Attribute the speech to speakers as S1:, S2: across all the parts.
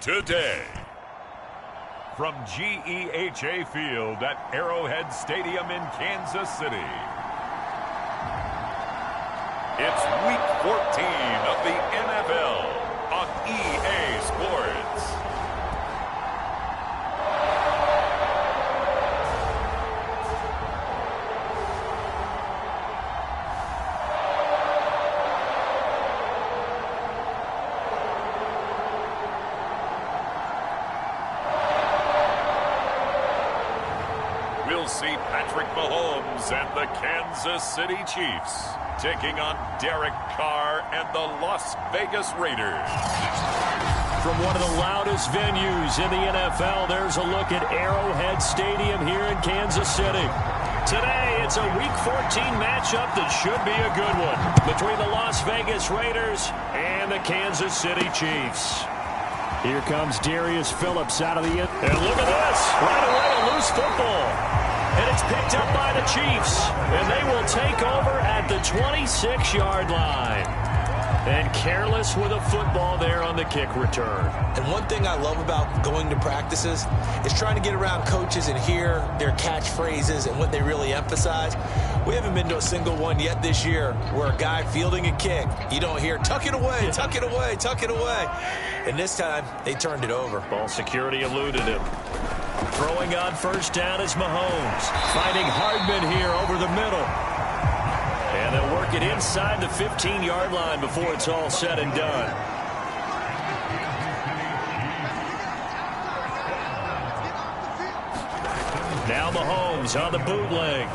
S1: today. From GEHA Field at Arrowhead Stadium in Kansas City, it's Week 14 of the NFL on EA Sports. We'll see Patrick Mahomes and the Kansas City Chiefs taking on Derek Carr and the Las Vegas Raiders.
S2: From one of the loudest venues in the NFL, there's a look at Arrowhead Stadium here in Kansas City. Today, it's a Week 14 matchup that should be a good one between the Las Vegas Raiders and the Kansas City Chiefs. Here comes Darius Phillips out of the end. And look at this. Right away, a loose football. And it's picked up by the Chiefs. And they will take over at the 26-yard line. And careless with a football there on the kick return.
S3: And one thing I love about going to practices is trying to get around coaches and hear their catchphrases and what they really emphasize. We haven't been to a single one yet this year where a guy fielding a kick, you don't hear, tuck it away, tuck it away, tuck it away. And this time, they turned it over.
S2: Ball security eluded him. Throwing on first down is Mahomes. Finding Hardman here over the middle. And they'll work it inside the 15-yard line before it's all said and done. Now Mahomes on the bootleg.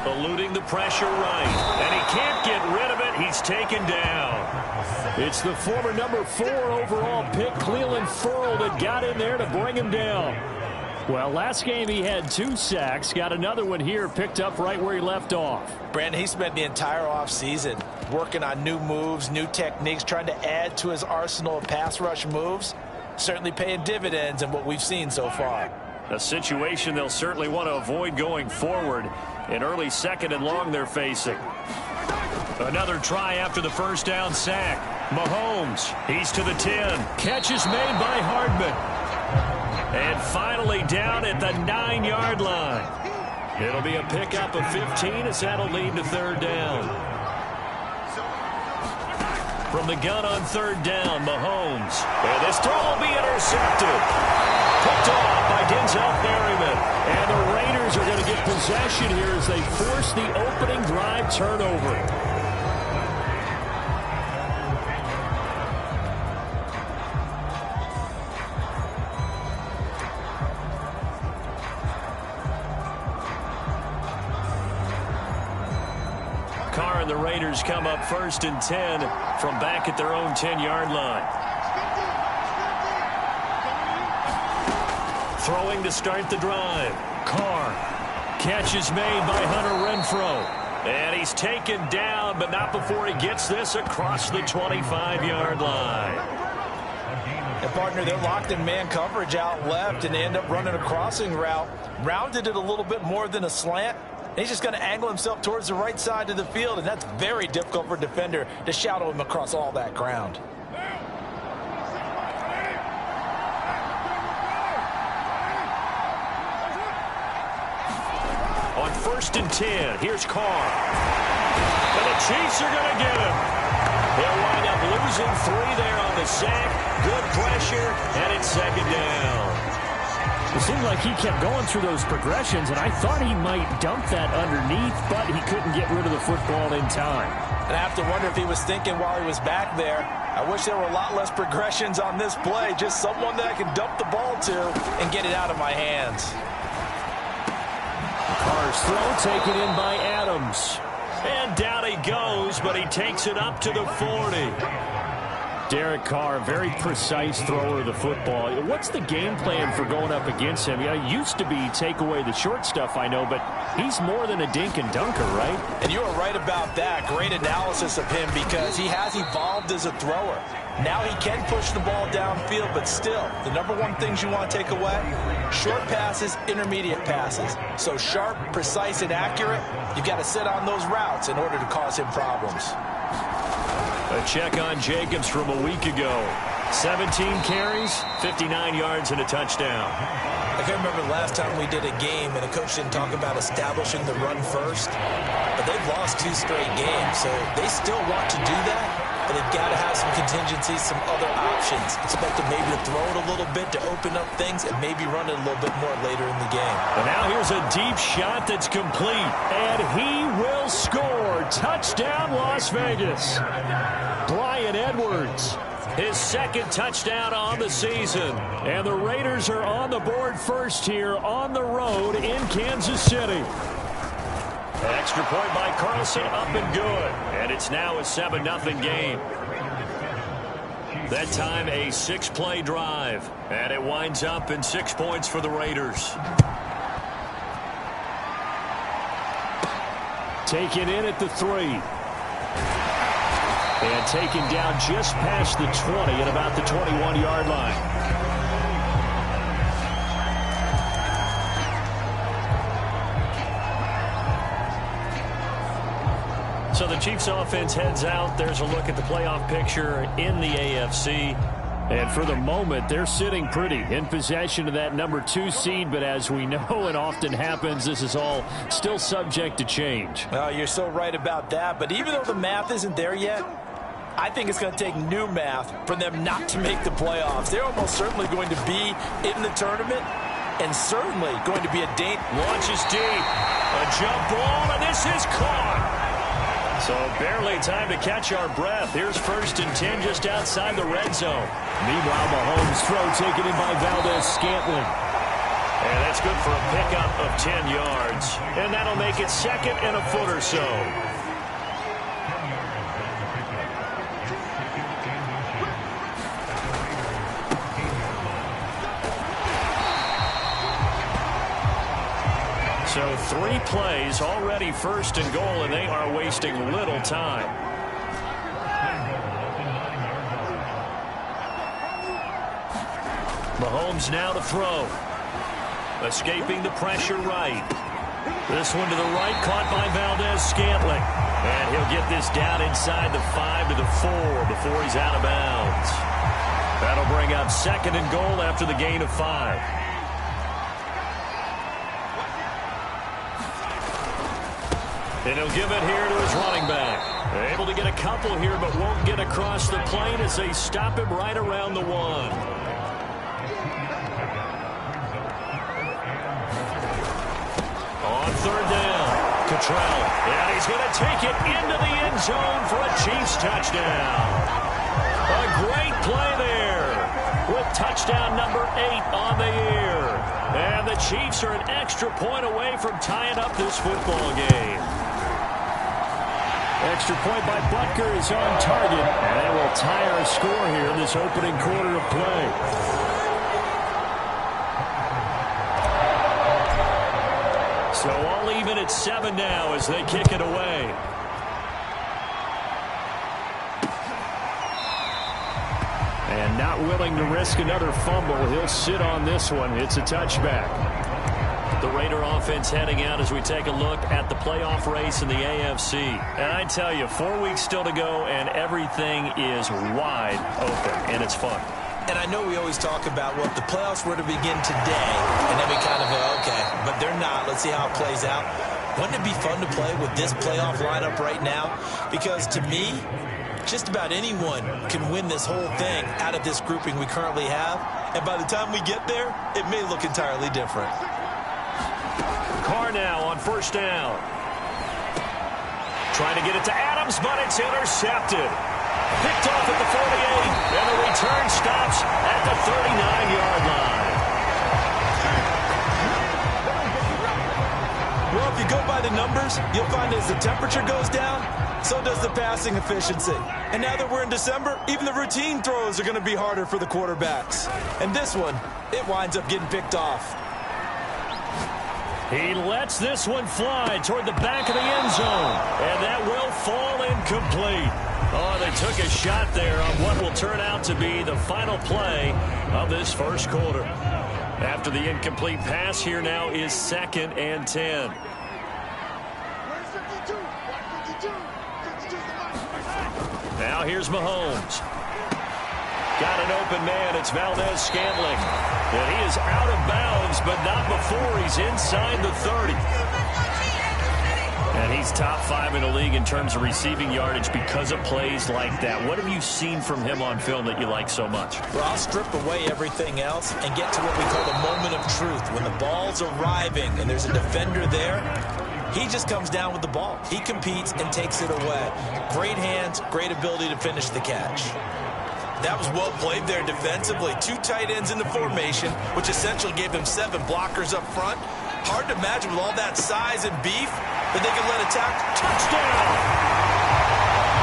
S2: Eluding the pressure right. And he can't get rid of it. He's taken down. It's the former number 4 overall pick, Cleveland Ferrell, that got in there to bring him down. Well, last game he had 2 sacks. Got another one here, picked up right where he left off.
S3: Brandon, he spent the entire offseason working on new moves, new techniques, trying to add to his arsenal of pass rush moves. Certainly paying dividends in what we've seen so far.
S2: A situation they'll certainly want to avoid going forward. An early 2nd and long they're facing. Another try after the first down sack. Mahomes, he's to the 10. Catch is made by Hardman. And finally down at the 9-yard line. It'll be a pickup of 15 as that'll lead to third down. From the gun on third down, Mahomes. And this throw will be intercepted. Picked off by Denzel Berryman. And the Raiders are going to get possession here as they force the opening drive turnover. Carr and the Raiders come up 1st and 10 from back at their own 10-yard line. Throwing to start the drive. Carr. Catch is made by Hunter Renfrow. And he's taken down, but not before he gets this across the 25-yard line.
S3: And partner, they're locked in man coverage out left, and they end up running a crossing route. Rounded it a little bit more than a slant. He's just going to angle himself towards the right side of the field, and that's very difficult for a defender to shadow him across all that ground.
S2: On 1st and 10, here's Carr. And the Chiefs are going to get him. He'll wind up losing 3 there on the sack. Good pressure, and it's 2nd down.
S4: It seemed like he kept going through those progressions, and I thought he might dump that underneath, but he couldn't get rid of the football in time.
S3: And I have to wonder if he was thinking while he was back there, I wish there were a lot less progressions on this play, just someone that I can dump the ball to and get it out of my hands.
S2: Carr's throw taken in by Adams. And down he goes, but he takes it up to the 40.
S4: Derek Carr, very precise thrower of the football. What's the game plan for going up against him? It used to be take away the short stuff, I know, but he's more than a dink and dunker, right?
S3: And you are right about that. Great analysis of him because he has evolved as a thrower. Now he can push the ball downfield, but still, the number 1 things you want to take away, short passes, intermediate passes. So sharp, precise, and accurate, you've got to sit on those routes in order to cause him problems.
S2: A check on Jacobs from a week ago. 17 carries, 59 yards, and a touchdown.
S3: I can't remember the last time we did a game and a coach didn't talk about establishing the run first. But they've lost 2 straight games, so they still want to do that. But they've got to have some contingencies, some other options. Expect them maybe to throw it a little bit to open up things and maybe run it a little bit more later in the game.
S2: And now here's a deep shot that's complete. And he will score. Touchdown, Las Vegas. Bryan Edwards. His second touchdown on the season. And the Raiders are on the board first here on the road in Kansas City. Extra point by Carlson, up and good. And it's now a 7-0 game. That time a 6-play drive. And it winds up in 6 points for the Raiders.
S4: Taken in at the 3. And taken down just past the 20 at about the 21-yard line.
S2: So the Chiefs offense heads out. There's a look at the playoff picture in the AFC. And for the moment, they're sitting pretty in possession of that number 2 seed. But as we know it often happens, this is all still subject to change.
S3: Well, you're so right about that. But even though the math isn't there yet, I think it's going to take new math for them not to make the playoffs. They're almost certainly going to be in the tournament and certainly going to be a danger.
S2: Launches deep. A jump ball, and this is caught. So barely time to catch our breath. Here's 1st and 10 just outside the red zone.
S4: Meanwhile, Mahomes' throw taken in by Valdez-Scantling.
S2: And that's good for a pickup of 10 yards. And that'll make it 2nd and a foot or so. So 3 plays, already 1st and goal, and they are wasting little time. Mahomes now to throw. Escaping the pressure right. This one to the right, caught by Valdez-Scantling. And he'll get this down inside the 5 to the 4 before he's out of bounds. That'll bring up 2nd and goal after the gain of 5. And he'll give it here to his running back. They're able to get a couple here, but won't get across the plane as they stop him right around the 1. On 3rd down, Cottrell. And he's going to take it into the end zone for a Chiefs touchdown. A great play there with touchdown number 8 on the year. And the Chiefs are an extra point away from tying up this football game.
S4: Extra point by Butker is on target. And that will tie our score here in this opening quarter of play.
S2: So all even at 7 now as they kick it away.
S4: And not willing to risk another fumble. He'll sit on this one. It's a touchback.
S2: The Raider offense heading out as we take a look at the playoff race in the AFC. And I tell you, 4 weeks still to go, and everything is wide open, and it's fun.
S3: And I know we always talk about, well, if the playoffs were to begin today, and then we kind of go, okay, but they're not. Let's see how it plays out. Wouldn't it be fun to play with this playoff lineup right now? Because to me, just about anyone can win this whole thing out of this grouping we currently have. And by the time we get there, it may look entirely different.
S2: Carr now on 1st down. Trying to get it to Adams, but it's intercepted. Picked off at the 48, and the return stops at the 39-yard line.
S3: Well, if you go by the numbers, you'll find as the temperature goes down, so does the passing efficiency. And now that we're in December, even the routine throws are going to be harder for the quarterbacks. And this one, it winds up getting picked off.
S2: He lets this one fly toward the back of the end zone. And that will fall incomplete. Oh, they took a shot there on what will turn out to be the final play of this first quarter. After the incomplete pass, here now is 2nd and 10. Now here's Mahomes. Got an open man. It's Valdez-Scantling. And he is out of bounds, but not before he's inside the 30. And he's top 5 in the league in terms of receiving yardage because of plays like that. What have you seen from him on film that you like so much?
S3: Well, I'll strip away everything else and get to what we call the moment of truth. When the ball's arriving and there's a defender there, he just comes down with the ball. He competes and takes it away. Great hands, great ability to finish the catch. That was well played there defensively. 2 tight ends in the formation, which essentially gave them 7 blockers up front. Hard to imagine with all that size and beef that they could let a tackle.
S2: Touchdown!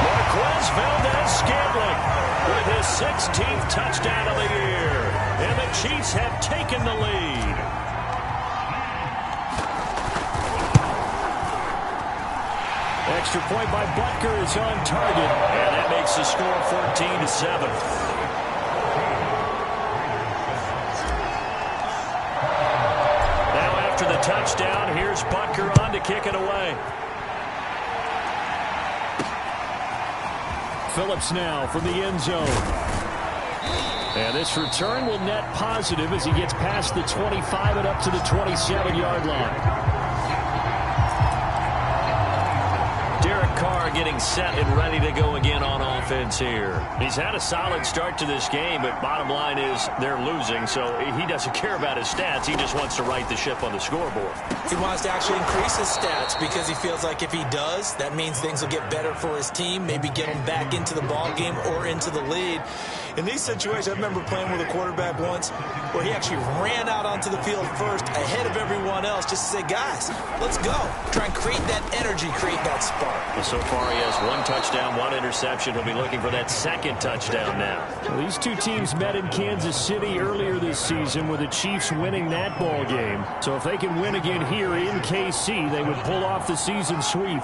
S2: Marquez Valdez-Scantling with his 16th touchdown of the year. And the Chiefs have taken the lead. Extra point by Butker is on target, and that makes the score 14-7. Now after the touchdown, here's Butker on to kick it away. Phillips now from the end zone. And this return will net positive as he gets past the 25 and up to the 27-yard line. Carr getting set and ready to go again on offense here. He's had a solid start to this game, but bottom line is they're losing, so he doesn't care about his stats. He just wants to right the ship on the scoreboard.
S3: He wants to actually increase his stats because he feels like if he does, that means things will get better for his team, maybe get him back into the ball game or into the lead. In these situations, I remember playing with a quarterback once where he actually ran out onto the field first ahead of everyone else just to say, guys, let's go. Try and create that energy, create that spark.
S2: Well, so far he has 1 touchdown, 1 interception. He'll be looking for that 2nd touchdown now.
S4: Well, these 2 teams met in Kansas City earlier this season with the Chiefs winning that ball game. So if they can win again here in KC, they would pull off the season sweep.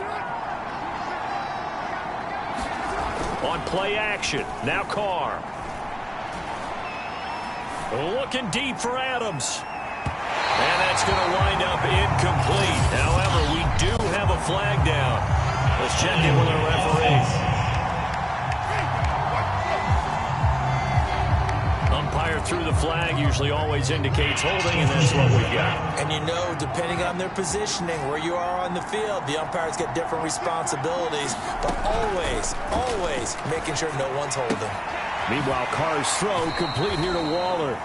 S4: On play action, now Carr. Looking deep for Adams. And that's going to wind up incomplete. However, we do have a flag down. Let's check in with our referee. Umpire threw the flag, usually always indicates holding, and that's what we got.
S3: And you know, depending on their positioning, where you are on the field, the umpires get different responsibilities, but always making sure no one's holding.
S4: Meanwhile, Carr's throw complete here to Waller.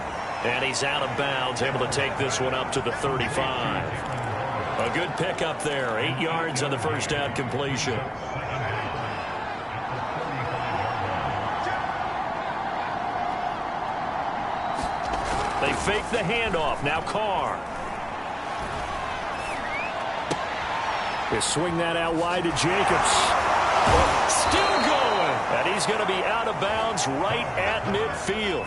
S2: And he's out of bounds, able to take this one up to the 35. A good pickup there, 8 yards on the first down completion. They fake the handoff. Now Carr.
S4: They swing that out wide to Jacobs.
S2: Still going. And he's going to be out of bounds right at midfield.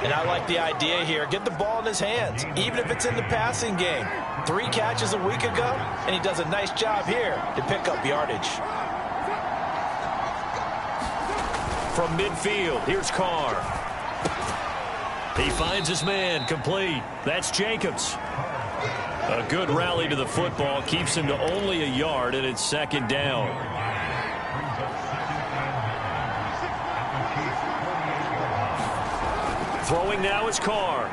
S3: And I like the idea here. Get the ball in his hands, even if it's in the passing game. 3 catches a week ago, and he does a nice job here to pick up yardage.
S2: From midfield, here's Carr. He finds his man, complete. That's Jacobs. A good rally to the football, keeps him to only a yard, and it's 2nd down. Throwing now is Carr.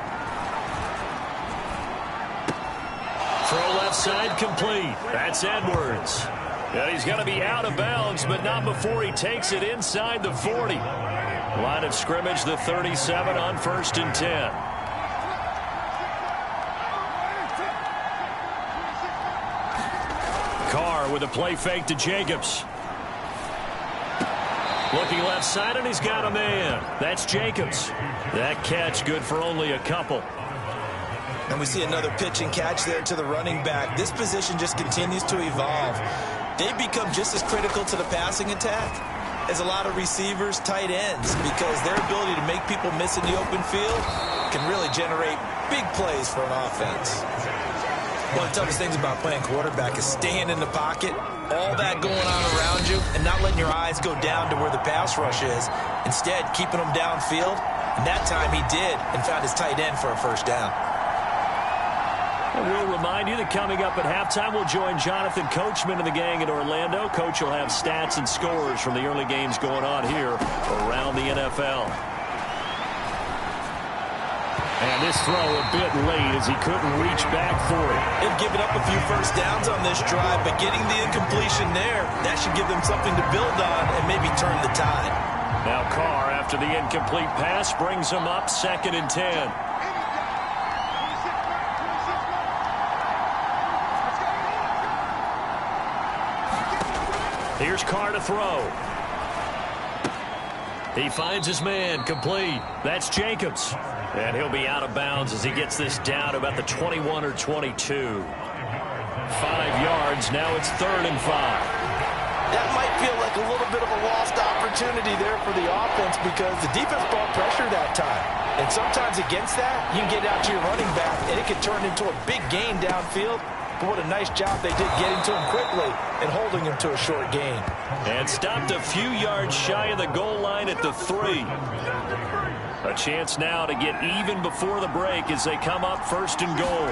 S2: Throw left side complete. That's Edwards. And he's going to be out of bounds, but not before he takes it inside the 40. Line of scrimmage, the 37 on 1st and 10. Carr with a play fake to Jacobs. Looking left side, and he's got a man. That's Jacobs. That catch good for only a couple.
S3: And we see another pitch and catch there to the running back. This position just continues to evolve. They become just as critical to the passing attack as a lot of receivers, tight ends, because their ability to make people miss in the open field can really generate big plays for an offense. One of the toughest things about playing quarterback is staying in the pocket, all that going on around you, and not letting your eyes go down to where the pass rush is. Instead, keeping them downfield, and that time he did, and found his tight end for a 1st down.
S2: And we'll remind you that coming up at halftime, we'll join Jonathan Coachman and the gang in Orlando. Coach will have stats and scores from the early games going on here around the NFL.
S4: And this throw a bit late as he couldn't reach back for it.
S3: They've given up a few first downs on this drive, but getting the incompletion there, that should give them something to build on and maybe turn the tide.
S2: Now Carr, after the incomplete pass, brings him up 2nd and 10. Here's Carr to throw. He finds his man, complete. That's Jacobs. And he'll be out of bounds as he gets this down to about the 21 or 22. 5 yards, now it's 3rd and 5.
S3: That might feel like a little bit of a lost opportunity there for the offense because the defense brought pressure that time. And sometimes against that, you can get out to your running back, and it can turn into a big gain downfield. But what a nice job they did getting to him quickly and holding him to a short gain.
S2: And stopped a few yards shy of the goal line at the 3. A chance now to get even before the break as they come up 1st and goal.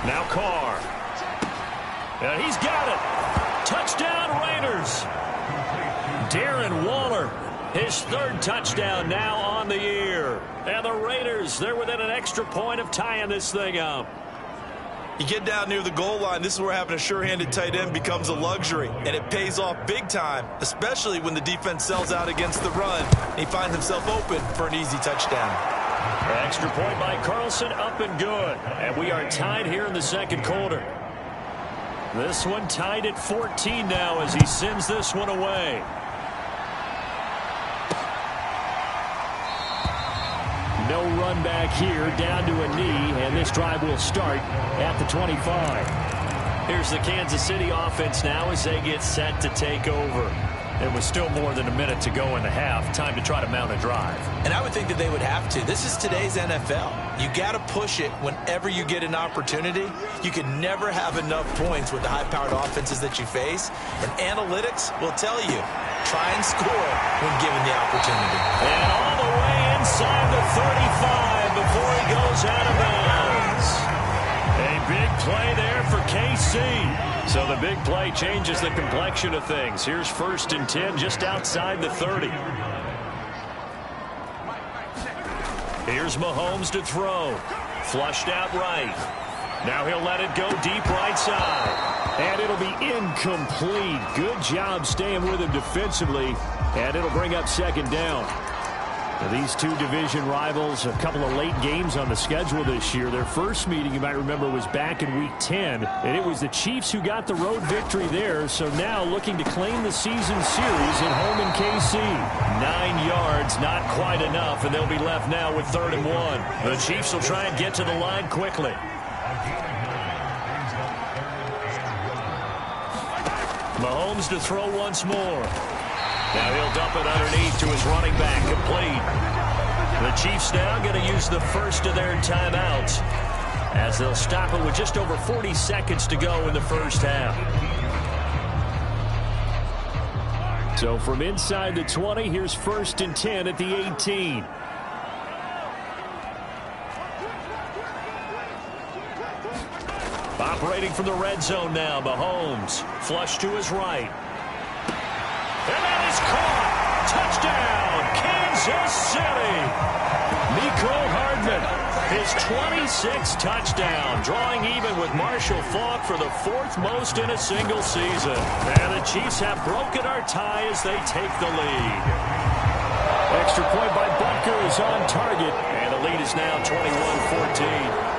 S2: Now Carr. And he's got it. Touchdown Raiders. Darren Waller, his 3rd touchdown now on the year. And the Raiders, they're within an extra point of tying this thing up.
S3: You get down near the goal line, this is where having a sure-handed tight end becomes a luxury, and it pays off big time, especially when the defense sells out against the run, and he finds himself open for an easy touchdown.
S2: Extra point by Carlson, up and good. And we are tied here in the 2nd quarter. This one tied at 14 now as he sends this one away.
S4: No run back here, down to a knee, and this drive will start at the 25.
S2: Here's the Kansas City offense now as they get set to take over. There was still more than a minute to go in the half. Time to try to mount a drive.
S3: And I would think that they would have to. This is today's NFL. You got to push it whenever you get an opportunity. You can never have enough points with the high-powered offenses that you face. And analytics will tell you, try and score when given the opportunity.
S2: And all the way inside the 35 before he goes out of bounds. A big play there for KC. So the big play changes the complexion of things. Here's 1st and 10 just outside the 30. Here's Mahomes to throw. Flushed out right. Now he'll let it go deep right side.
S4: And it'll be incomplete. Good job staying with him defensively. And it'll bring up 2nd down. Now, these two division rivals, a couple of late games on the schedule this year. Their first meeting, you might remember, was back in Week 10. And it was the Chiefs who got the road victory there. So now looking to claim the season series at home in KC.
S2: 9 yards, not quite enough, and they'll be left now with 3rd and 1. The Chiefs will try and get to the line quickly. Mahomes to throw once more. Now he'll dump it underneath to his running back, complete. The Chiefs now going to use the first of their timeouts as they'll stop it with just over 40 seconds to go in the first half.
S4: So from inside the 20, here's 1st and 10 at the 18.
S2: Operating from the red zone now, Mahomes. Flush to his right. And that is caught. Touchdown, Kansas City. Mecole Hardman, his 26th touchdown, drawing even with Marshall Faulk for the 4th most in a single season. And the Chiefs have broken our tie as they take the lead.
S4: Extra point by Butker is on target.
S2: And the lead is now 21-14.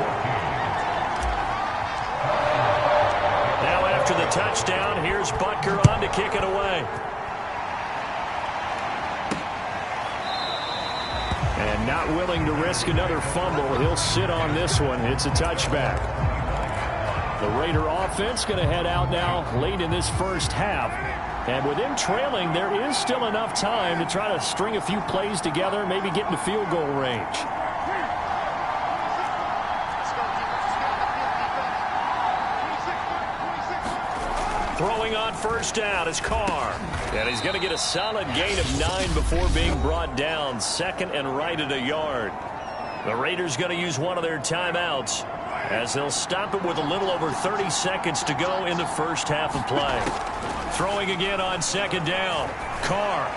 S2: After the touchdown, here's Butker on to kick it away.
S4: And not willing to risk another fumble. He'll sit on this one. It's a touchback. The Raider offense going to head out now late in this first half. And with them trailing, there is still enough time to try to string a few plays together, maybe get into field goal range.
S2: Throwing on first down is Carr. And he's going to get a solid gain of 9 before being brought down. 2nd and right at a yard. The Raiders going to use one of their timeouts. as they'll stop it with a little over 30 seconds to go in the first half of play. Throwing again on second down. Carr.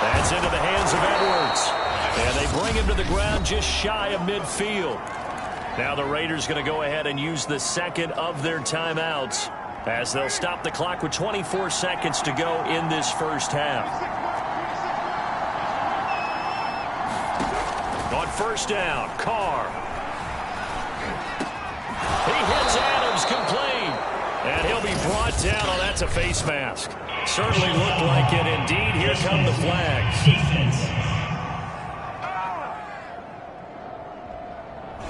S2: That's into the hands of Edwards. And they bring him to the ground just shy of midfield. Now the Raiders going to go ahead and use the second of their timeouts as they'll stop the clock with 24 seconds to go in this first half. On first down, Carr. He hits Adams complete. And he'll be brought down. Oh, that's a face mask. Certainly looked like it. Indeed, here come the flags.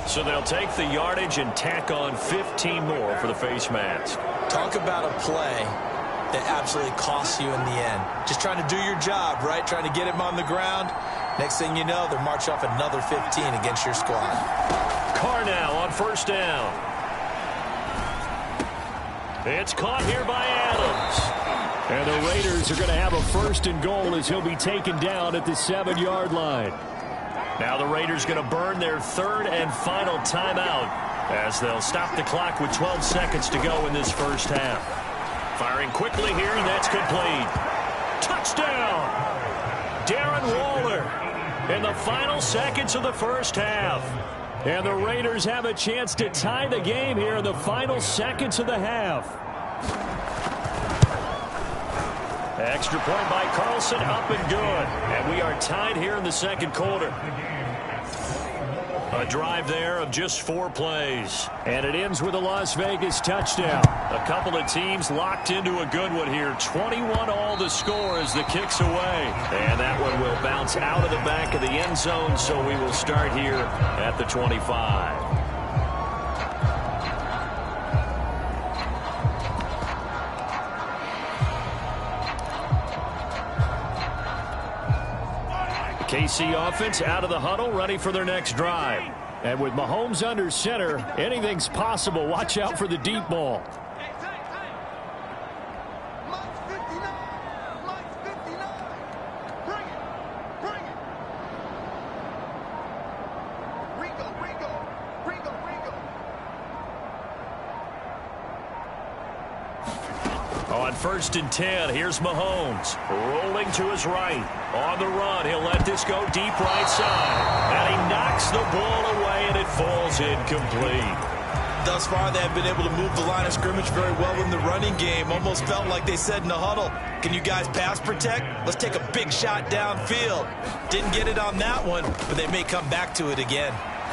S2: So they'll take the yardage and tack on 15 more for the face mask.
S3: Talk about a play that absolutely costs you in the end. Just trying to do your job, right? Trying to get him on the ground. Next thing you know, they're march off another 15 against your squad.
S2: Carr now on first down. It's caught here by Adams.
S4: And the Raiders are going to have a first and goal as he'll be taken down at the 7-yard line.
S2: Now the Raiders going to burn their third and final timeout as they'll stop the clock with 12 seconds to go in this first half. Firing quickly here, and that's complete. Touchdown! Darren Waller in the final seconds of the first half.
S4: And the Raiders have a chance to tie the game here in the final seconds of the half.
S2: Extra point by Carlson, up and good. And we are tied here in the second quarter. A drive there of just 4 plays.
S4: And it ends with a Las Vegas touchdown.
S2: A couple of teams locked into a good one here. 21 all the score as the kick's away. And that one will bounce out of the back of the end zone, so we will start here at the 25. KC offense out of the huddle, ready for their next drive.
S4: And with Mahomes under center, anything's possible. Watch out for the deep ball.
S2: On first and 10, here's Mahomes. Rolling to his right. On the run, he'll let this go deep right side. And he knocks the ball away, and it falls incomplete.
S3: Thus far, they have been able to move the line of scrimmage very well in the running game. Almost felt like they said in the huddle, can you guys pass protect? Let's take a big shot downfield. Didn't get it on that one, but they may come back to it again.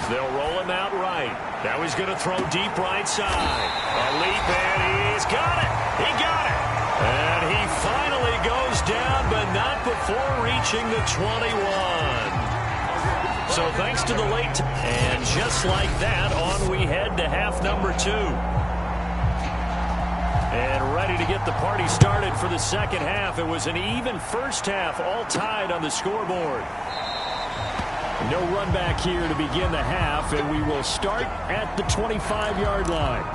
S2: They'll roll him out right. Now he's going to throw deep right side. A leap, and he's got it. He got it. And he finally goes down, but not before reaching the 21. So thanks to the late. And just like that, on we head to half number 2. And ready to get the party started for the second half. It was an even first half, all tied on the scoreboard.
S4: No run back here to begin the half, and we will start at the 25-yard line.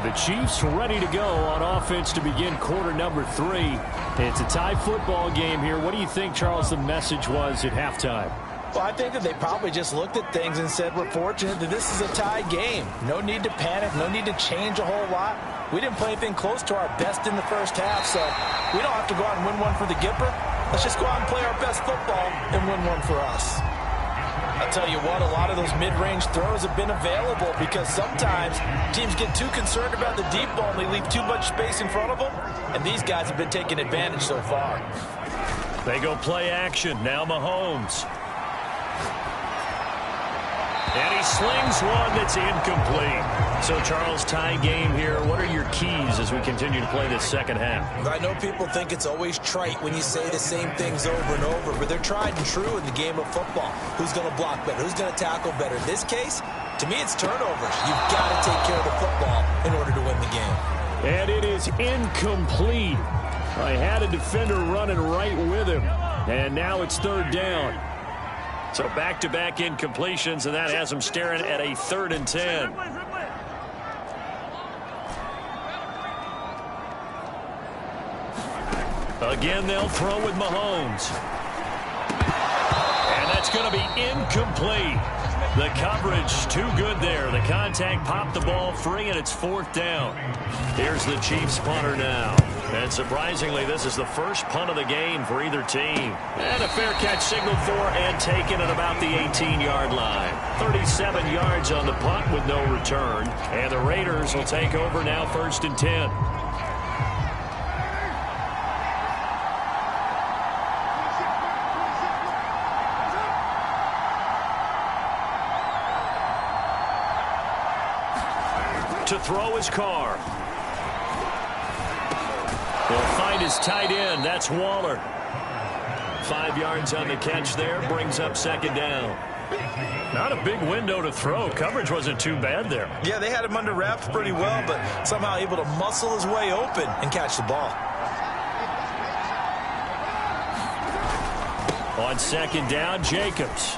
S4: The Chiefs ready to go on offense to begin quarter number 3. It's a tie football game here. What do you think, Charles, the message was at halftime?
S3: Well, I think that they probably just looked at things and said, we're fortunate that this is a tie game. No need to panic, no need to change a whole lot. We didn't play anything close to our best in the first half, so we don't have to go out and win one for the Gipper. Let's just go out and play our best football and win one for us. I'll tell you what, a lot of those mid-range throws have been available because sometimes teams get too concerned about the deep ball and they leave too much space in front of them, and these guys have been taking advantage so far.
S2: They go play action. Now Mahomes. And he slings one that's incomplete. So, Charles, tie game here. What are your keys as we continue to play this second half?
S3: I know people think it's always trite when you say the same things over and over, but they're tried and true in the game of football. Who's going to block better? Who's going to tackle better? In this case, to me, it's turnovers. You've got to take care of the football in order to win the game.
S4: And it is incomplete. I had a defender running right with him, and now it's third down.
S2: So back-to-back incompletions, and that has them staring at a 3rd and 10. Again, they'll throw with Mahomes. And that's going to be incomplete. The coverage too good there. The contact popped the ball free, and it's 4th down. Here's the Chiefs punter now. And surprisingly, this is the first punt of the game for either team. And a fair catch signaled for and taken at about the 18-yard line. 37 yards on the punt with no return. And the Raiders will take over now 1st and 10. To throw his Carr. He'll find his tight end. That's Waller. 5 yards on the catch there. Brings up 2nd down. Not a big window to throw. Coverage wasn't too bad there.
S3: Yeah, they had him under wraps pretty well, but somehow able to muscle his way open and catch the ball.
S2: On 2nd down, Jacobs.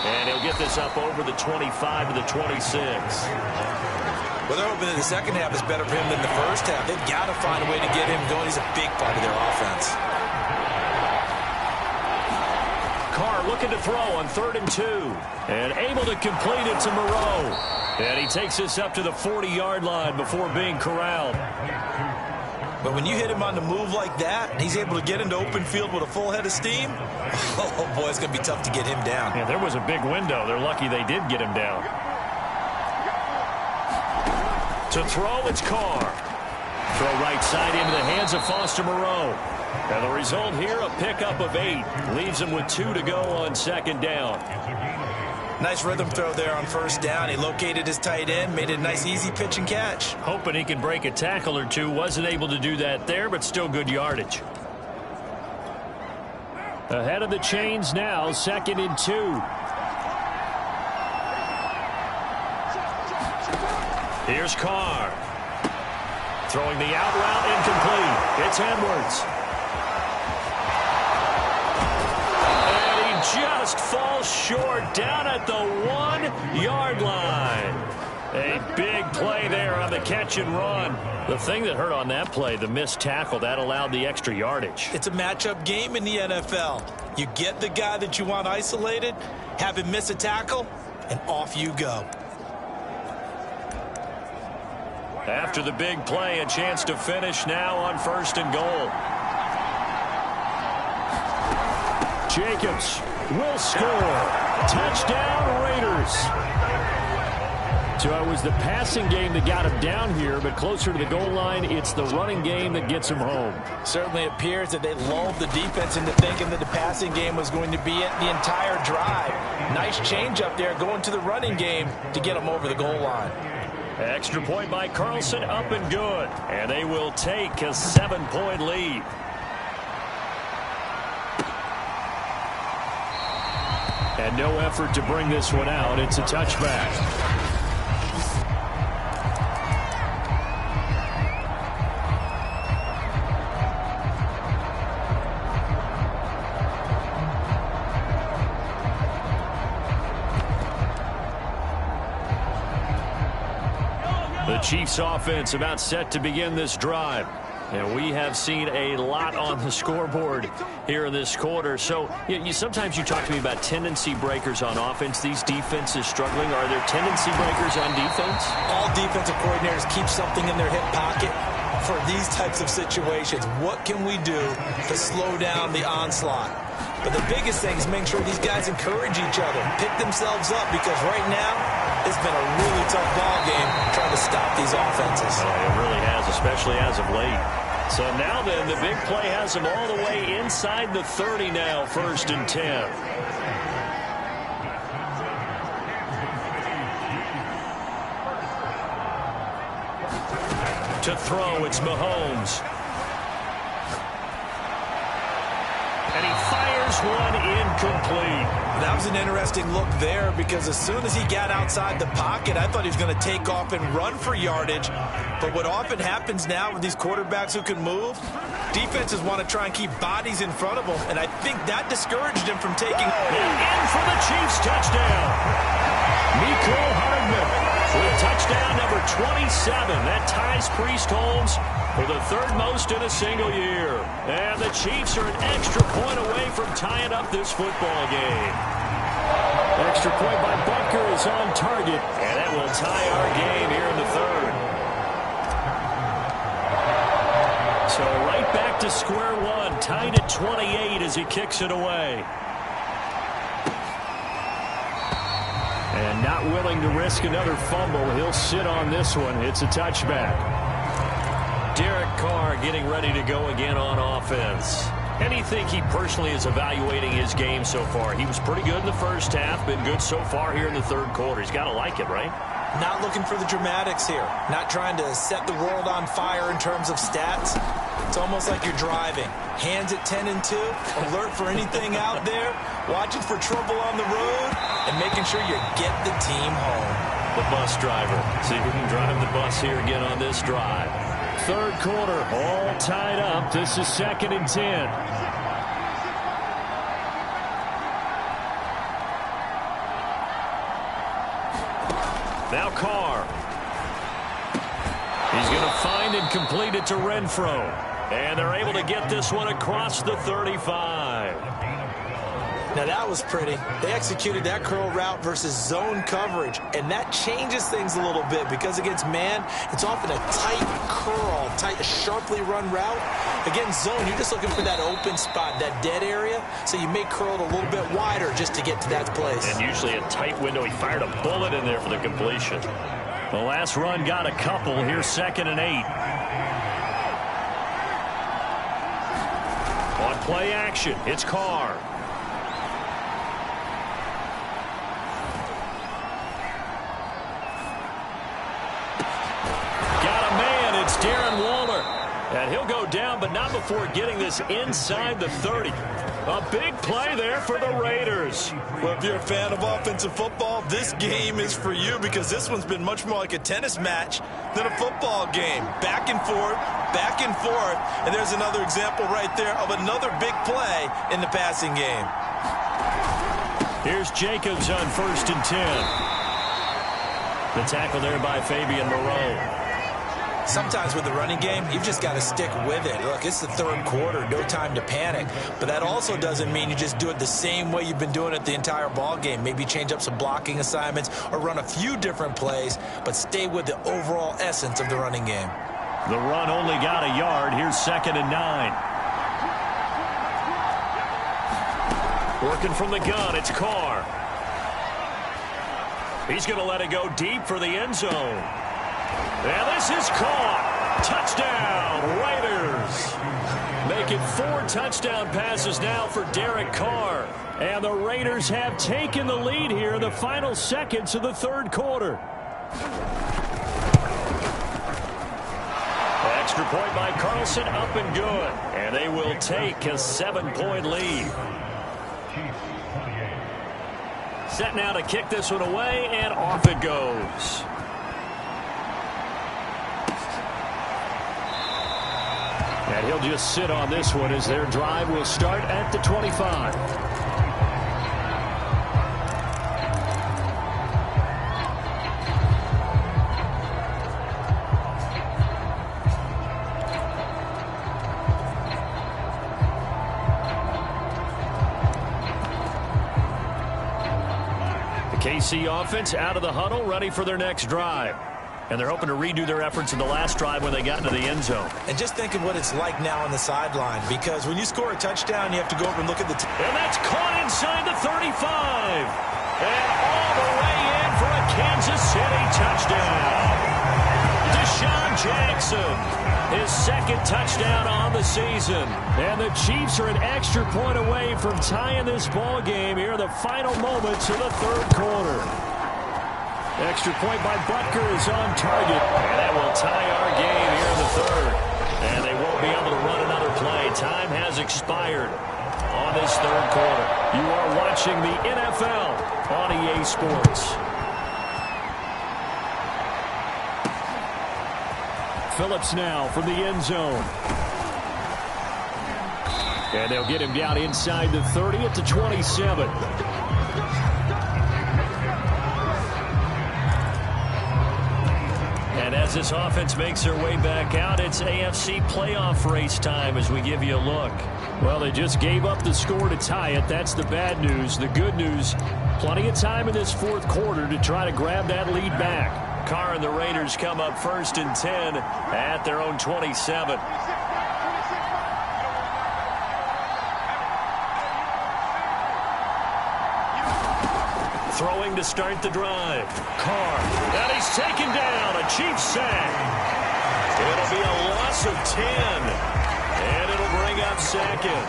S2: And he'll get this up over the 25 to the 26.
S3: Well, they're hoping that the second half is better for him than the first half. They've got to find a way to get him going. He's a big part of their offense.
S2: Carr looking to throw on 3rd and 2. And able to complete it to Moreau. And he takes this up to the 40-yard line before being corralled.
S3: But when you hit him on the move like that, and he's able to get into open field with a full head of steam, oh boy, it's going to be tough to get him down.
S2: Yeah, there was a big window. They're lucky they did get him down. To throw, it's Carr. Throw right side into the hands of Foster Moreau. And the result here, a pickup of 8. Leaves him with 2 to go on 2nd down.
S3: Nice rhythm throw there on 1st down. He located his tight end, made it a nice easy pitch and catch.
S2: Hoping he can break a tackle or two. Wasn't able to do that there, but still good yardage. Ahead of the chains now, 2nd and 2. Here's Carr. Throwing the out route, incomplete. It's Edwards. Just falls short down at the 1-yard line. A big play there on the catch and run. The thing that hurt on that play, the missed tackle, that allowed the extra yardage.
S3: It's a matchup game in the NFL. You get the guy that you want isolated, have him miss a tackle, and off you go.
S2: After the big play, a chance to finish now on 1st and goal. Jacobs will score. Touchdown, Raiders. So it was the passing game that got him down here, but closer to the goal line, it's the running game that gets him home.
S3: Certainly appears that they lulled the defense into thinking that the passing game was going to be it the entire drive. Nice change up there going to the running game to get him over the goal line.
S2: Extra point by Carlson, up and good. And they will take a 7-point lead. And no effort to bring this one out. It's a touchback. The Chiefs offense about set to begin this drive. And we have seen a lot on the scoreboard here in this quarter. So sometimes you talk to me about tendency breakers on offense. These defenses struggling. Are there tendency breakers on defense?
S3: All defensive coordinators keep something in their hip pocket for these types of situations. What can we do to slow down the onslaught? But the biggest thing is making sure these guys encourage each other, pick themselves up, because right now it's been a really tough ball game trying to stop these offenses.
S2: Oh, it really has, especially as of late. So now then, the big play has them all the way inside the 30 now, 1st and 10. To throw, it's Mahomes. And he fires one incomplete.
S3: That was an interesting look there, because as soon as he got outside the pocket, I thought he was going to take off and run for yardage. But what often happens now with these quarterbacks who can move, defenses want to try and keep bodies in front of them, and I think that discouraged him from taking.
S2: And in for the Chiefs touchdown. Mecole Hardman with Touchdown number 27. That ties Priest Holmes for the third most in a single year. And the Chiefs are an extra point away from tying up this football game. Extra point by Butker is on target, and that will tie our game here in the third. So right back to square one, tied at 28 as he kicks it away. And not willing to risk another fumble, he'll sit on this one. It's a touchback. Derek Carr getting ready to go again on offense. And you think he personally is evaluating his game so far? He was pretty good in the first half, been good so far here in the third quarter. He's got to like it, right?
S3: Not looking for the dramatics here. Not trying to set the world on fire in terms of stats. It's almost like you're driving. Hands at 10 and 2, alert for anything out there, watching for trouble on the road, and making sure you get the team home.
S2: The bus driver. See if we can drive the bus here again on this drive.
S4: Third quarter, all tied up. This is 2nd and 10.
S2: Now Carr. He's going to find and complete it to Renfro. And they're able to get this one across the 35.
S3: Now that was pretty. They executed that curl route versus zone coverage, and that changes things a little bit because against man, it's often a tight curl, sharply run route. Against zone, you're just looking for that open spot, that dead area, so you may curl it a little bit wider just to get to that place.
S2: And usually a tight window. He fired a bullet in there for the completion.
S4: The last run got a couple. Here's 2nd and 8.
S2: On play action, it's Carr. Darren Waller. And he'll go down, but not before getting this inside the 30. A big play there for the Raiders.
S3: Well, if you're a fan of offensive football, this game is for you because this one's been much more like a tennis match than a football game. Back and forth, and there's another example right there of another big play in the passing game.
S2: Here's Jacobs on 1st and 10. The tackle there by Fabian Moreau.
S3: Sometimes with the running game, you've just got to stick with it. Look, it's the third quarter, no time to panic. But that also doesn't mean you just do it the same way you've been doing it the entire ball game. Maybe change up some blocking assignments or run a few different plays, but stay with the overall essence of the running game.
S2: The run only got a yard. Here's 2nd and 9. Working from the gun, it's Carr. He's going to let it go deep for the end zone. And this is caught. Touchdown, Raiders. Making 4 touchdown passes now for Derek Carr. And the Raiders have taken the lead here in the final seconds of the third quarter. Extra point by Carlson, up and good. And they will take a 7-point lead. Set now to kick this one away, and off it goes. And he'll just sit on this one as their drive will start at the 25. The KC offense out of the huddle, ready for their next drive. And they're hoping to redo their efforts in the last drive when they got into the end zone.
S3: And just think of what it's like now on the sideline, because when you score a touchdown, you have to go over and look at the
S2: and that's caught inside the 35. And all the way in for a Kansas City touchdown. Deshaun Jackson, his 2nd touchdown on the season.
S4: And the Chiefs are an extra point away from tying this ball game here in the final moments of the third quarter. Extra point by Butker is on target.
S2: And that will tie our game here in the third. And they won't be able to run another play. Time has expired on this third quarter.
S4: You are watching the NFL on EA Sports. Phillips now from the end zone. And they'll get him down inside the 30 at the 27.
S2: As this offense makes their way back out, it's AFC playoff race time as we give you a look.
S4: Well, they just gave up the score to tie it. That's the bad news. The good news, plenty of time in this fourth quarter to try to grab that lead back.
S2: Carr and the Raiders come up 1st and 10 at their own 27. Throwing to start the drive. Carr. And he's taken down. A Chiefs sack. It'll be a loss of 10. And it'll bring up second.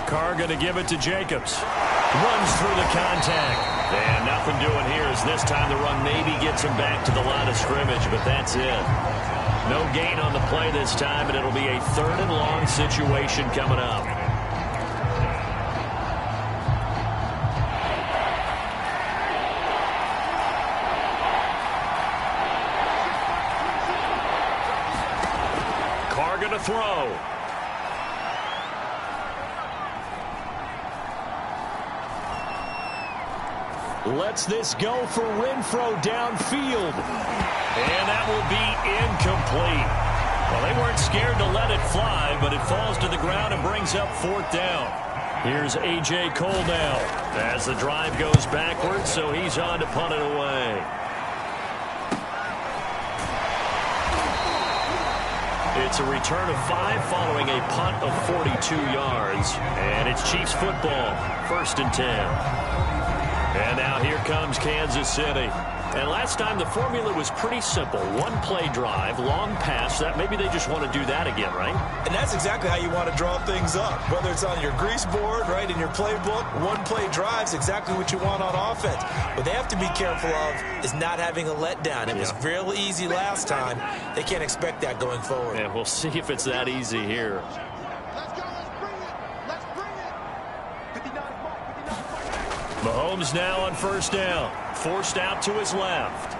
S2: Carr going to give it to Jacobs. Runs through the contact. And nothing doing here as this time the run maybe gets him back to the line of scrimmage, but that's it. No gain on the play this time, and it'll be a 3rd and long situation coming up. Carr going to throw.
S4: Lets this go for Renfro downfield.
S2: And that will be incomplete. Well, they weren't scared to let it fly, but it falls to the ground and brings up 4th down. Here's A.J. Cole now as the drive goes backwards, so he's on to punt it away. It's a return of 5 following a punt of 42 yards. And it's Chiefs football, 1st and 10. And now here comes Kansas City. And last time the formula was pretty simple. 1-play drive, long pass. That maybe they just want to do that again, right?
S3: And that's exactly how you want to draw things up. Whether it's on your grease board, right, in your playbook, 1-play drive's exactly what you want on offense. What they have to be careful of is not having a letdown. It was real easy last time. They can't expect that going forward.
S2: And we'll see if it's that easy here. Mahomes now on 1st down. Forced out to his left.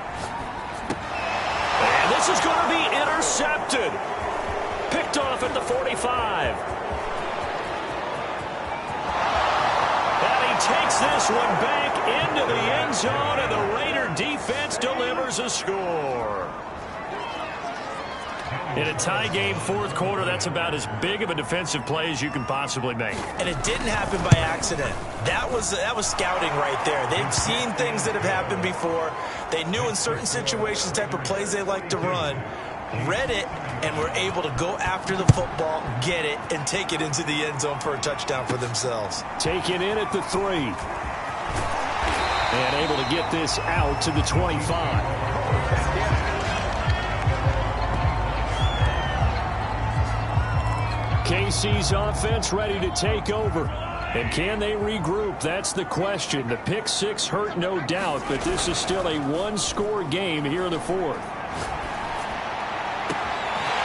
S2: And this is going to be intercepted. Picked off at the 45. And he takes this one back into the end zone, and the Raider defense delivers a score. In a tie game, 4th quarter, that's about as big of a defensive play as you can possibly make.
S3: And it didn't happen by accident. That was scouting right there. They've seen things that have happened before. They knew in certain situations the type of plays they like to run, read it, and were able to go after the football, get it, and take it into the end zone for a touchdown for themselves.
S4: Taken in at the 3. And able to get this out to the 25. KC's offense ready to take over. And can they regroup? That's the question. The pick 6 hurt, no doubt, but this is still a 1-score game here in the 4th.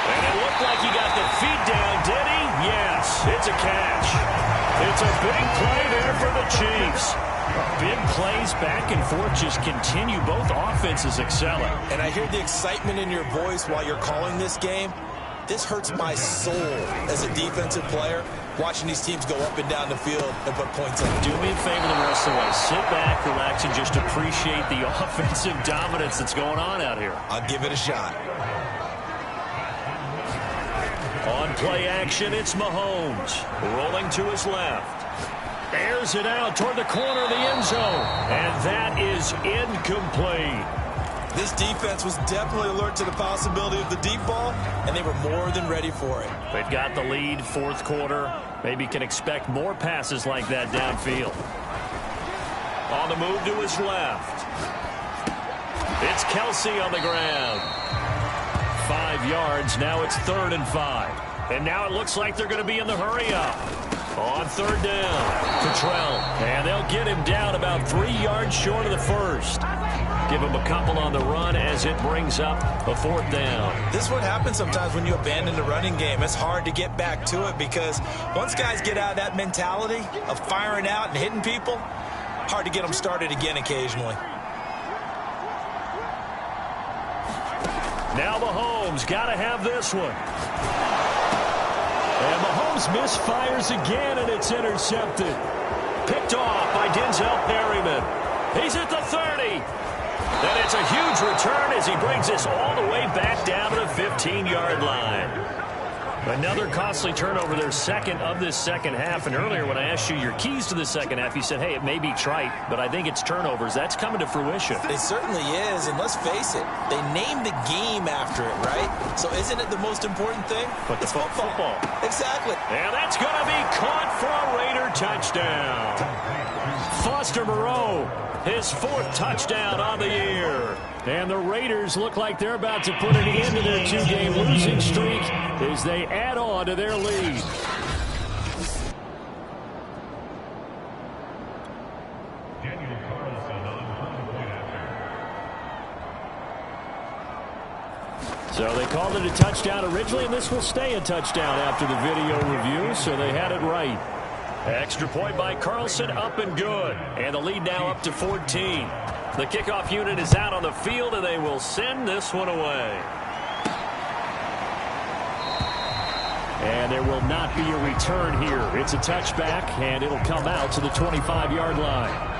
S2: And it looked like he got the feet down, did he? Yes, it's a catch. It's a big play there for the Chiefs. Big plays back and forth just continue. Both offenses excelling.
S3: And I hear the excitement in your voice while you're calling this game. This hurts my soul as a defensive player, watching these teams go up and down the field and put points on.
S2: Do me a favor the rest of the way. Sit back, relax, and just appreciate the offensive dominance that's going on out here.
S3: I'll give it a shot.
S2: On play action, it's Mahomes. Rolling to his left. Airs it out toward the corner of the end zone. And that is incomplete.
S3: This defense was definitely alert to the possibility of the deep ball, and they were more than ready for it.
S2: They've got the lead, 4th quarter. Maybe can expect more passes like that downfield. On the move to his left. It's Kelsey on the ground. 5 yards. Now it's 3rd and 5. And now it looks like they're going to be in the hurry up. On 3rd down, Cottrell. And they'll get him down about 3 yards short of the 1st. Give him a couple on the run as it brings up a 4th down.
S3: This is what happens sometimes when you abandon the running game. It's hard to get back to it because once guys get out of that mentality of firing out and hitting people, hard to get them started again occasionally.
S2: Now Mahomes got to have this one.
S4: And Mahomes misfires again, and it's intercepted.
S2: picked off by Denzel Perryman. He's at the 30. And it's a huge return as he brings this all the way back down to the 15-yard line. Another costly turnover, their second of this second half. And earlier when I asked you your keys to the second half, you said, hey, it may be trite, but I think it's turnovers. That's coming to fruition.
S3: It certainly is, and let's face it, they named the game after it, right? So isn't it the most important thing?
S4: But it's football.
S3: Exactly.
S2: And that's going to be caught for a Raider touchdown. Foster Moreau, his 4th touchdown on the year.
S4: And the Raiders look like they're about to put an end to their 2-game losing streak as they add on to their lead. So they called it a touchdown originally, and this will stay a touchdown after the video review, so they had it right.
S2: Extra point by Carlson, up and good. And the lead now up to 14. The kickoff unit is out on the field, and they will send this one away.
S4: And there will not be a return here. It's a touchback, and it'll come out to the 25-yard line.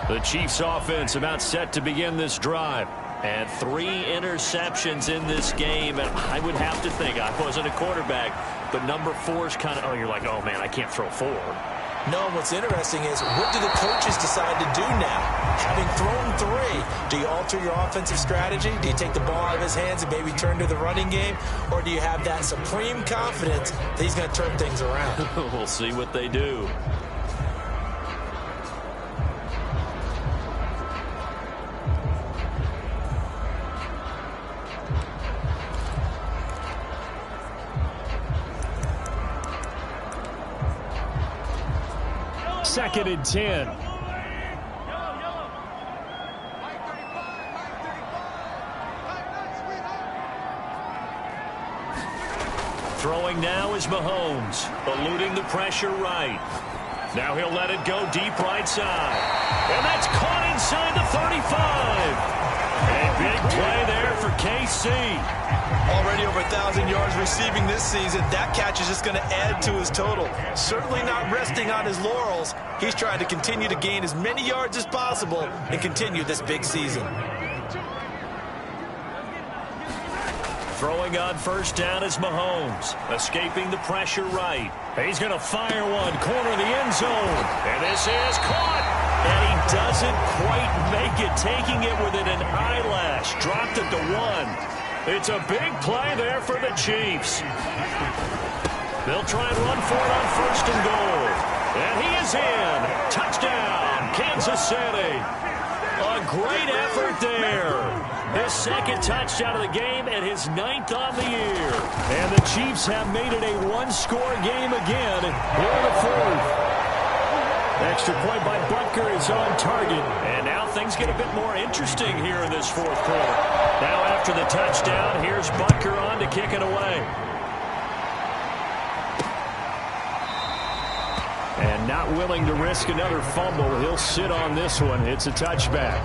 S2: The Chiefs offense about set to begin this drive. And 3 interceptions in this game. And I would have to think, I wasn't a quarterback, but number 4 is kind of, oh, you're like, oh, man, I can't throw 4.
S3: No, what's interesting is, what do the coaches decide to do now? Having thrown 3, do you alter your offensive strategy? Do you take the ball out of his hands and maybe turn to the running game? Or do you have that supreme confidence that he's going to turn things around?
S2: We'll see what they do.
S4: Second and 10.
S2: Throwing now is Mahomes, eluding the pressure right. Now he'll let it go deep right side. And that's caught inside the 35. A big play there for KC.
S3: Already over 1,000 yards receiving this season. That catch is just going to add to his total. Certainly not resting on his laurels. He's trying to continue to gain as many yards as possible and continue this big season.
S2: Throwing on first down is Mahomes, escaping the pressure right. He's going to fire one, corner of the end zone. And this is caught. And he doesn't quite make it, taking it within an eyelash. Dropped it to 1. It's a big play there for the Chiefs. They'll try and run for it on first and goal. And he is in. Touchdown, Kansas City. A great effort there. His 2nd touchdown of the game and his 9th on the year.
S4: And the Chiefs have made it a 1-score game again here in the 4th. Extra point by Butker is on target.
S2: And now things get a bit more interesting here in this 4th quarter. Now after the touchdown, here's Butker on to kick it away.
S4: And not willing to risk another fumble, he'll sit on this one. It's a touchback.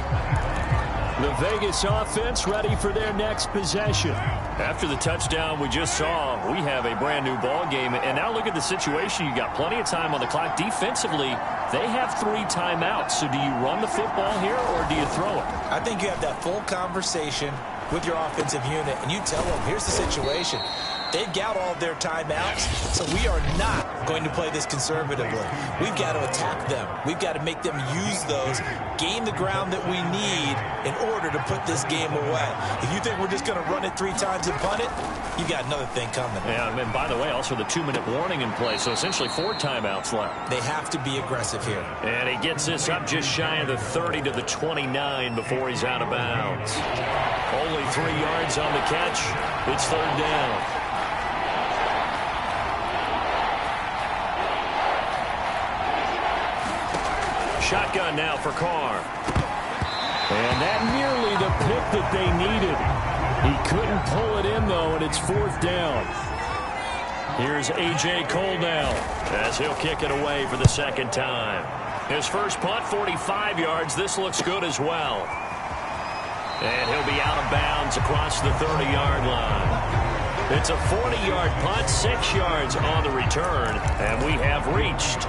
S4: The Vegas offense ready for their next possession.
S2: After the touchdown we just saw, we have a brand new ball game. And now look at the situation. You got plenty of time on the clock. Defensively, they have 3 timeouts. So do you run the football here or do you throw it?
S3: I think you have that full conversation with your offensive unit, and you tell them, here's the situation. They've got all of their timeouts, so we are not going to play this conservatively. We've got to attack them. We've got to make them use those, gain the ground that we need in order to put this game away. If you think we're just going to run it 3 times and punt it, you got another thing coming.
S2: Yeah, and by the way, also the 2-minute warning in play, so essentially 4 timeouts left.
S3: They have to be aggressive here.
S2: And he gets this up just shy of the 30 to the 29 before he's out of bounds. Only 3 yards on the catch. It's 3rd down. Shotgun now for Carr.
S4: And that nearly the pick that they needed. He couldn't pull it in, though, and it's 4th down.
S2: Here's A.J. Cole now as he'll kick it away for the 2nd time. His first punt, 45 yards. This looks good as well. And he'll be out of bounds across the 30-yard line. It's a 40-yard punt, 6 yards on the return, and we have reached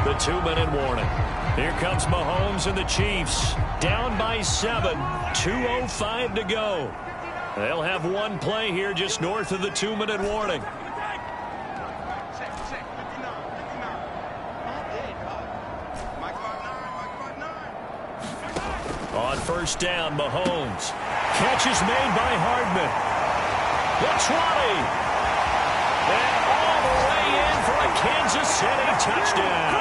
S2: the 2-minute warning. Here comes Mahomes and the Chiefs, down by 7, 2:05 to go. They'll have one play here just north of the 2-minute warning. On first down, Mahomes. Catch is made by Hardman. The 20. And all the way in for a Kansas City touchdown.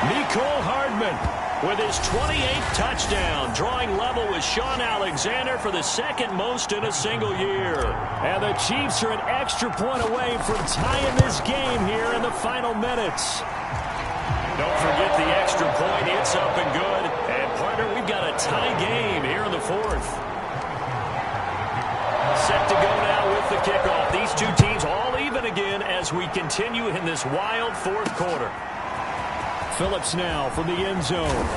S2: Mecole Hardman with his 28th touchdown, drawing level with Shaun Alexander for the second most in a single year. And the Chiefs are an extra point away from tying this game here in the final minutes. Don't forget the extra point. It's up and good. And, partner, we've got a tie game here in the fourth. Set to go now with the kickoff. These two teams all even again as we continue in this wild fourth quarter.
S4: Phillips now from the end zone.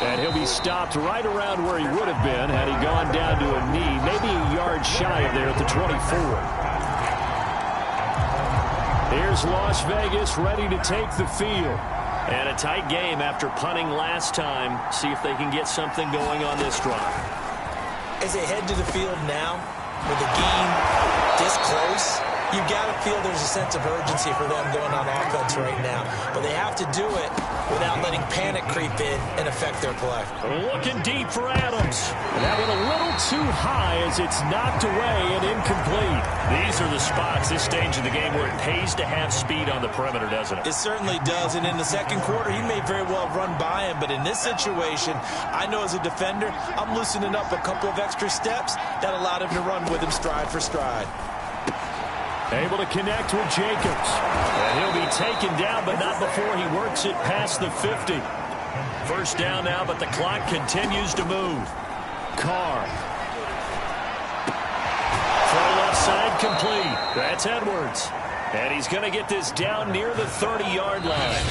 S4: And he'll be stopped right around where he would have been had he gone down to a knee, maybe a yard shy of there at the 24. Here's Las Vegas ready to take the field.
S2: And a tight game after punting last time. See if they can get something going on this drive.
S3: As they head to the field now, with the game this close, you've got to feel there's a sense of urgency for them going on offense right now. But they have to do it without letting panic creep in and affect their play.
S2: Looking deep for Adams.
S4: That one a little too high as it's knocked away and incomplete.
S2: These are the spots, this stage of the game, where it pays to have speed on the perimeter, doesn't it?
S3: It certainly does. And in the second quarter, he may very well run by him. But in this situation, I know as a defender, I'm loosening up a couple of extra steps that allowed him to run with him stride for stride.
S4: Able to connect with Jacobs.
S2: And he'll be taken down, but not before he works it past the 50. First down now, but the clock continues to move.
S4: Carr.
S2: Throw left side complete. That's Edwards. And he's going to get this down near the 30-yard line.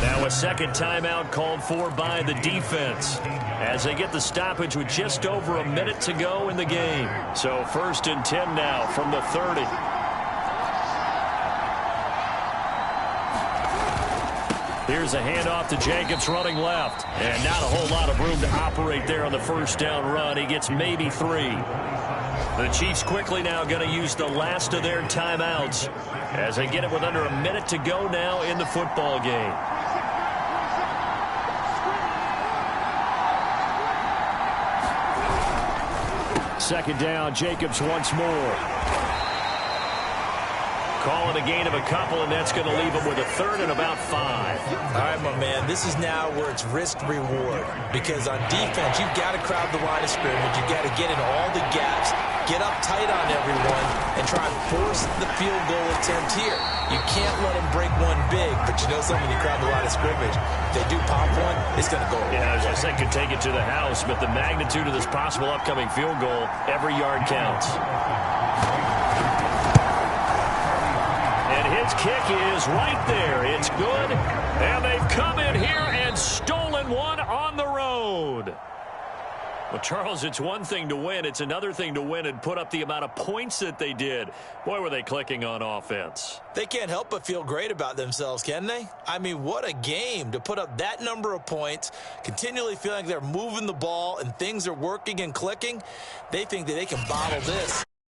S2: Now a second timeout called for by the defense as they get the stoppage with just over a minute to go in the game. So 1st and 10 now from the 30. Here's a handoff to Jacobs running left. And not a whole lot of room to operate there on the first down run. He gets maybe 3. The Chiefs quickly now going to use the last of their timeouts as they get it with under a minute to go now in the football game.
S4: Second down, Jacobs once more.
S2: Call it a gain of a couple, and that's going to leave him with a 3rd and about 5.
S3: All right, my man, this is now where it's risk-reward. Because on defense, you've got to crowd the line of scrimmage. You've got to get in all the gaps, get up tight on everyone, and try and force the field goal attempt here. You can't let them break one big, but you know something, you crowd the line of scrimmage. If they do pop one, it's going to go away.
S2: Yeah, I was going to say, could take it to the house, but the magnitude of this possible upcoming field goal, every yard counts. His kick is right there. It's good. And they've come in here and stolen one on the road. Well, Charles, it's one thing to win. It's another thing to win and put up the amount of points that they did. Boy, were they clicking on offense.
S3: They can't help but feel great about themselves, can they? I mean, what a game to put up that number of points, continually feeling like they're moving the ball and things are working and clicking. They think that they can bottle this.